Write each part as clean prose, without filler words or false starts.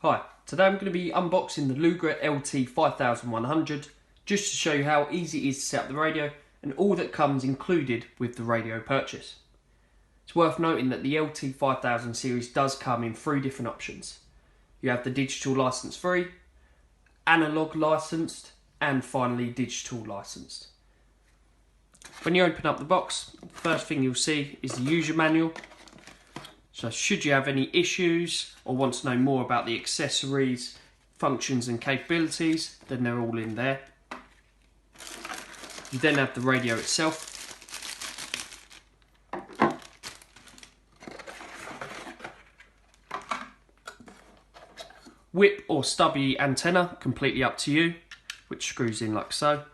Hi, today I'm going to be unboxing the Lugra LT5100 just to show you how easy it is to set up the radio and all that comes included with the radio purchase. It's worth noting that the LT5000 series does come in 3 different options. You have the digital license free, analog licensed and finally digital licensed. When you open up the box, the first thing you'll see is the user manual. So should you have any issues or want to know more about the accessories, functions and capabilities, then they're all in there. You then have the radio itself. Whip or stubby antenna, completely up to you, which screws in like so.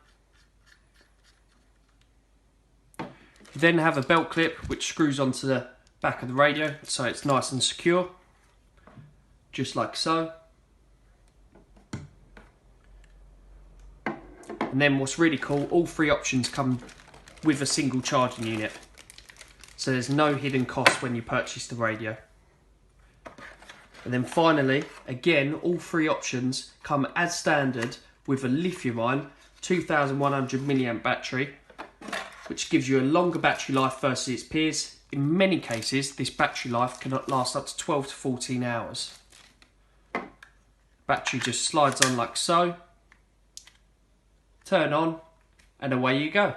You then have a belt clip which screws onto the back of the radio so it's nice and secure, just like so. And then what's really cool, all 3 options come with a single charging unit, so there's no hidden cost when you purchase the radio. And then finally, again, all 3 options come as standard with a lithium-ion 2100 milliamp battery, which gives you a longer battery life versus its peers. In many cases, this battery life can last up to 12 to 14 hours. Battery just slides on like so, turn on, and away you go.